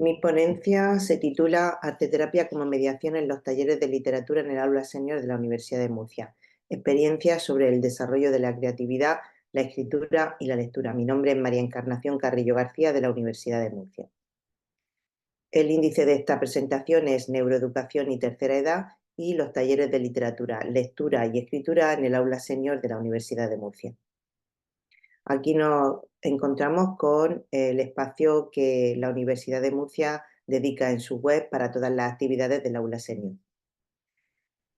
Mi ponencia se titula Arteterapia como mediación en los talleres de literatura en el aula senior de la Universidad de Murcia. Experiencias sobre el desarrollo de la creatividad, la escritura y la lectura. Mi nombre es María Encarnación Carrillo García de la Universidad de Murcia. El índice de esta presentación es Neuroeducación y Tercera Edad y los talleres de literatura, lectura y escritura en el aula senior de la Universidad de Murcia. Aquí nos encontramos con el espacio que la Universidad de Murcia dedica en su web para todas las actividades del aula senior.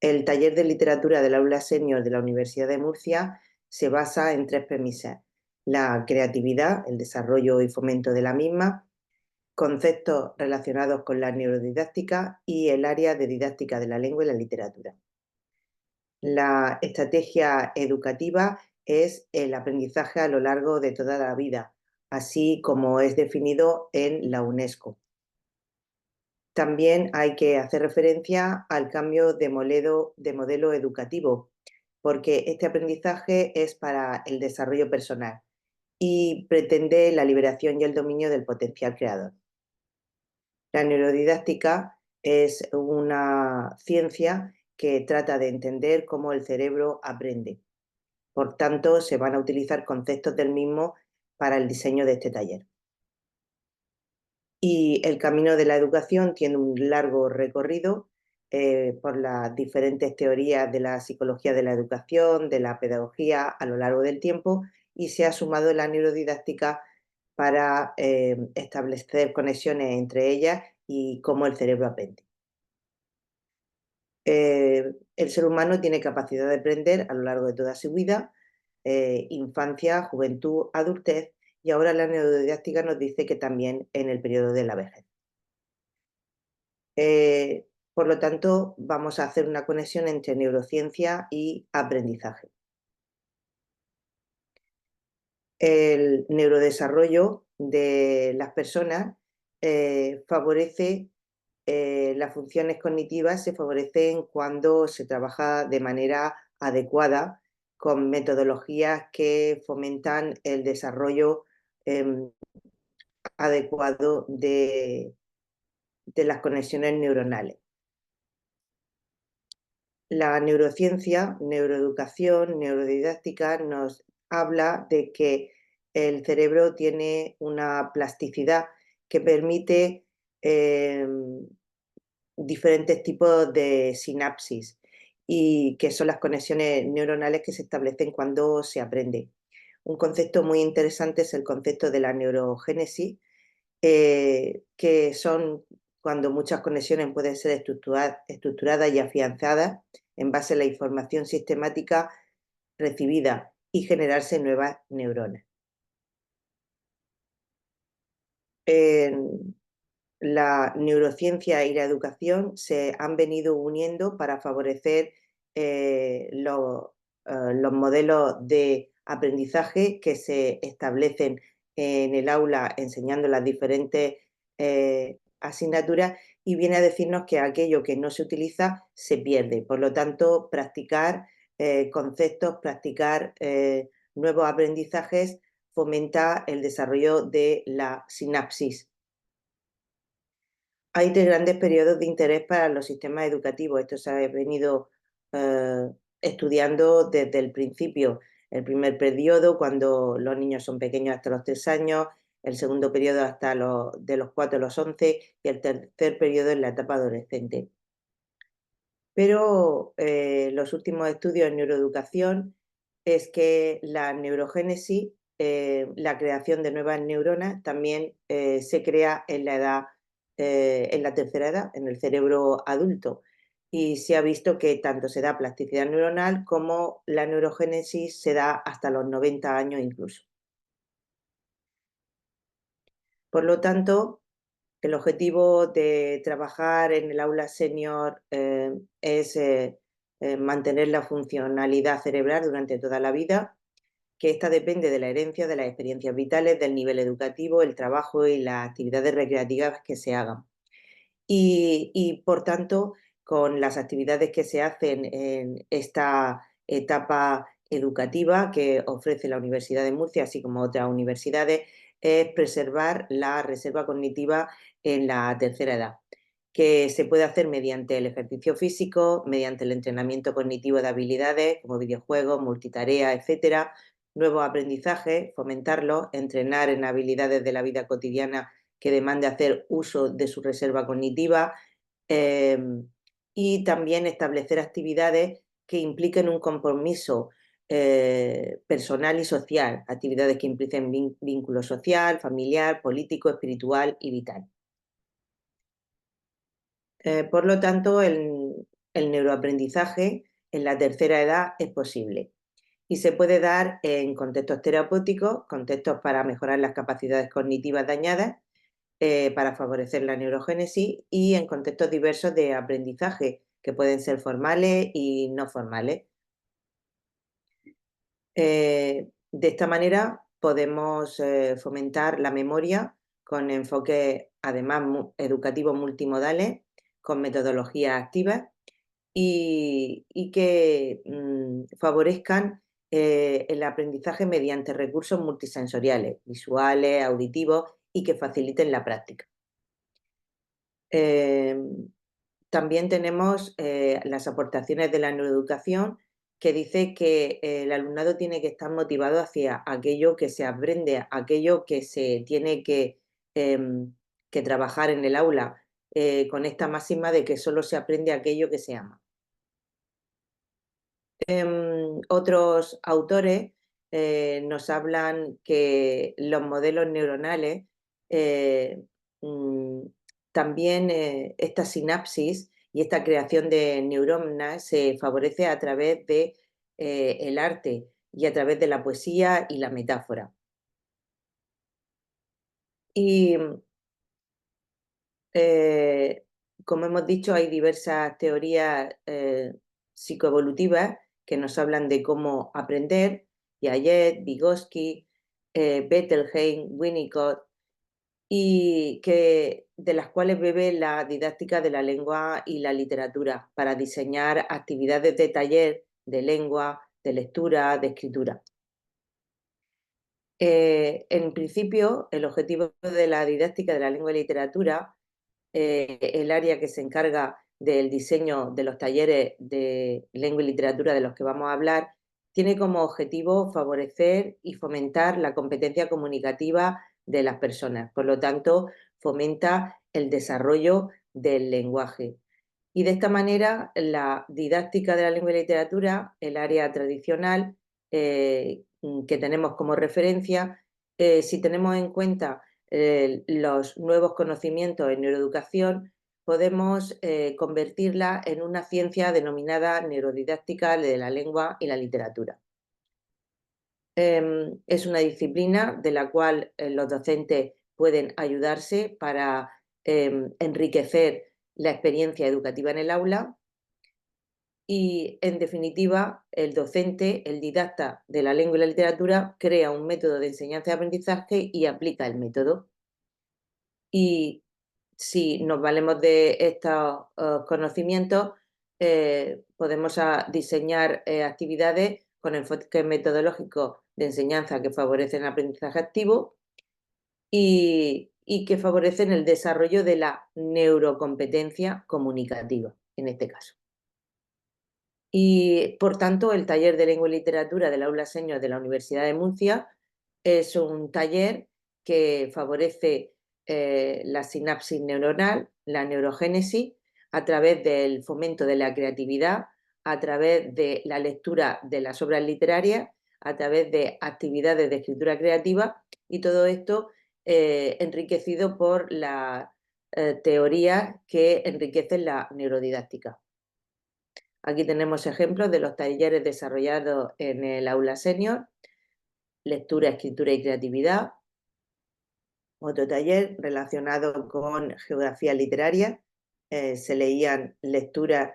El taller de literatura del aula senior de la Universidad de Murcia se basa en tres premisas: la creatividad, el desarrollo y fomento de la misma, conceptos relacionados con la neurodidáctica y el área de didáctica de la lengua y la literatura. La estrategia educativa es el aprendizaje a lo largo de toda la vida, así como es definido en la UNESCO. También hay que hacer referencia al cambio de modelo educativo, porque este aprendizaje es para el desarrollo personal y pretende la liberación y el dominio del potencial creador. La neurodidáctica es una ciencia que trata de entender cómo el cerebro aprende. Por tanto, se van a utilizar conceptos del mismo para el diseño de este taller. Y el camino de la educación tiene un largo recorrido por las diferentes teorías de la psicología de la educación, de la pedagogía a lo largo del tiempo, y se ha sumado la neurodidáctica para establecer conexiones entre ellas y cómo el cerebro aprende. El ser humano tiene capacidad de aprender a lo largo de toda su vida, infancia, juventud, adultez, y ahora la neurodidáctica nos dice que también en el periodo de la vejez. Por lo tanto, vamos a hacer una conexión entre neurociencia y aprendizaje. El neurodesarrollo de las personas favorece las funciones cognitivas, se favorecen cuando se trabaja de manera adecuada con metodologías que fomentan el desarrollo adecuado de las conexiones neuronales. La neurociencia, neuroeducación, neurodidáctica nos habla de que el cerebro tiene una plasticidad que permite diferentes tipos de sinapsis y que son las conexiones neuronales que se establecen cuando se aprende. Un concepto muy interesante es el concepto de la neurogénesis, que son cuando muchas conexiones pueden ser estructuradas y afianzadas en base a la información sistemática recibida y generarse nuevas neuronas. La neurociencia y la educación se han venido uniendo para favorecer los modelos de aprendizaje que se establecen en el aula enseñando las diferentes asignaturas, y viene a decirnos que aquello que no se utiliza se pierde. Por lo tanto, practicar conceptos, practicar nuevos aprendizajes fomenta el desarrollo de la sinapsis. Hay tres grandes periodos de interés para los sistemas educativos. Esto se ha venido estudiando desde el principio. El primer periodo, cuando los niños son pequeños hasta los 3 años, el segundo periodo de los 4 a los 11 y el tercer periodo en la etapa adolescente. Pero los últimos estudios en neuroeducación es que la neurogénesis, la creación de nuevas neuronas, también se crea en la edad, en la tercera edad, en el cerebro adulto. Y se ha visto que tanto se da plasticidad neuronal como la neurogénesis se da hasta los 90 años incluso. Por lo tanto, el objetivo de trabajar en el aula senior es mantener la funcionalidad cerebral durante toda la vida, que esta depende de la herencia, de las experiencias vitales, del nivel educativo, el trabajo y las actividades recreativas que se hagan. Y por tanto, con las actividades que se hacen en esta etapa educativa que ofrece la Universidad de Murcia, así como otras universidades, es preservar la reserva cognitiva en la tercera edad, que se puede hacer mediante el ejercicio físico, mediante el entrenamiento cognitivo de habilidades como videojuegos, multitarea, etcétera, nuevos aprendizajes, fomentarlos, entrenar en habilidades de la vida cotidiana que demande hacer uso de su reserva cognitiva, eh, y también establecer actividades que impliquen un compromiso personal y social, actividades que impliquen vínculo social, familiar, político, espiritual y vital. Por lo tanto, el neuroaprendizaje en la tercera edad es posible y se puede dar en contextos terapéuticos, contextos para mejorar las capacidades cognitivas dañadas, para favorecer la neurogénesis, y en contextos diversos de aprendizaje, que pueden ser formales y no formales. De esta manera podemos fomentar la memoria con enfoques además educativos multimodales, con metodologías activas y que favorezcan el aprendizaje mediante recursos multisensoriales, visuales, auditivos, y que faciliten la práctica. También tenemos las aportaciones de la neuroeducación, que dice que el alumnado tiene que estar motivado hacia aquello que se aprende, aquello que se tiene que trabajar en el aula, con esta máxima de que solo se aprende aquello que se ama. Otros autores nos hablan que los modelos neuronales, eh, mm, también esta sinapsis y esta creación de neuronas se favorece a través de el arte y a través de la poesía y la metáfora. Y Eh, como hemos dicho, hay diversas teorías psicoevolutivas que nos hablan de cómo aprender: Piaget, Vygotsky, Bettelheim, Winnicott, y de las cuales bebe la didáctica de la lengua y la literatura para diseñar actividades de taller de lengua, de lectura, de escritura. En principio, el objetivo de la didáctica de la lengua y literatura, el área que se encarga del diseño de los talleres de lengua y literatura de los que vamos a hablar, tiene como objetivo favorecer y fomentar la competencia comunicativa de las personas. Por lo tanto, fomenta el desarrollo del lenguaje. Y de esta manera, la didáctica de la lengua y literatura, el área tradicional que tenemos como referencia, si tenemos en cuenta los nuevos conocimientos en neuroeducación, podemos convertirla en una ciencia denominada neurodidáctica de la lengua y la literatura. Es una disciplina de la cual los docentes pueden ayudarse para enriquecer la experiencia educativa en el aula y, en definitiva, el docente, el didacta de la lengua y la literatura, crea un método de enseñanza y aprendizaje y aplica el método. Y si nos valemos de estos conocimientos, podemos diseñar actividades con enfoques metodológicos de enseñanza que favorecen el aprendizaje activo y que favorecen el desarrollo de la neurocompetencia comunicativa, en este caso. Y, por tanto, el taller de lengua y literatura del aula senior de la Universidad de Murcia es un taller que favorece la sinapsis neuronal, la neurogénesis, a través del fomento de la creatividad, a través de la lectura de las obras literarias, a través de actividades de escritura creativa, y todo esto enriquecido por las teorías que enriquecen la neurodidáctica. Aquí tenemos ejemplos de los talleres desarrollados en el aula senior: lectura, escritura y creatividad. Otro taller relacionado con geografía literaria. Se leían lecturas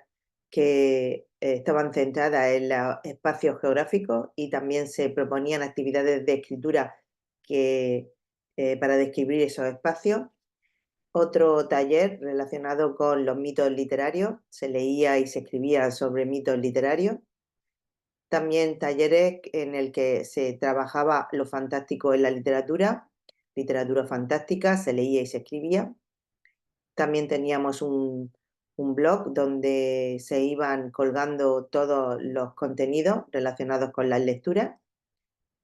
que estaban centradas en los espacios geográficos, y también se proponían actividades de escritura para describir esos espacios. Otro taller relacionado con los mitos literarios. Se leía y se escribía sobre mitos literarios. También talleres en el que se trabajaba lo fantástico en la literatura, literatura fantástica, se leía y se escribía. También teníamos un blog donde se iban colgando todos los contenidos relacionados con las lecturas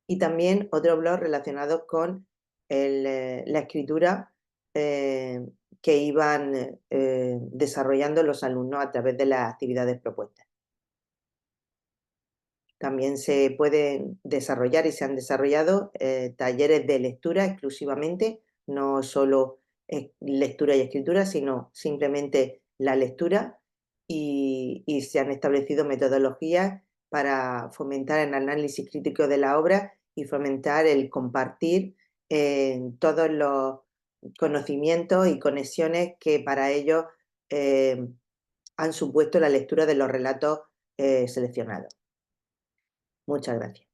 y también otro blog relacionado con la escritura eh, que iban desarrollando los alumnos a través de las actividades propuestas. También se pueden desarrollar y se han desarrollado talleres de lectura exclusivamente, no solo lectura y escritura, sino simplemente la lectura y se han establecido metodologías para fomentar el análisis crítico de la obra y fomentar el compartir todos los conocimientos y conexiones que para ellos eh, han supuesto la lectura de los relatos seleccionados. Muchas gracias.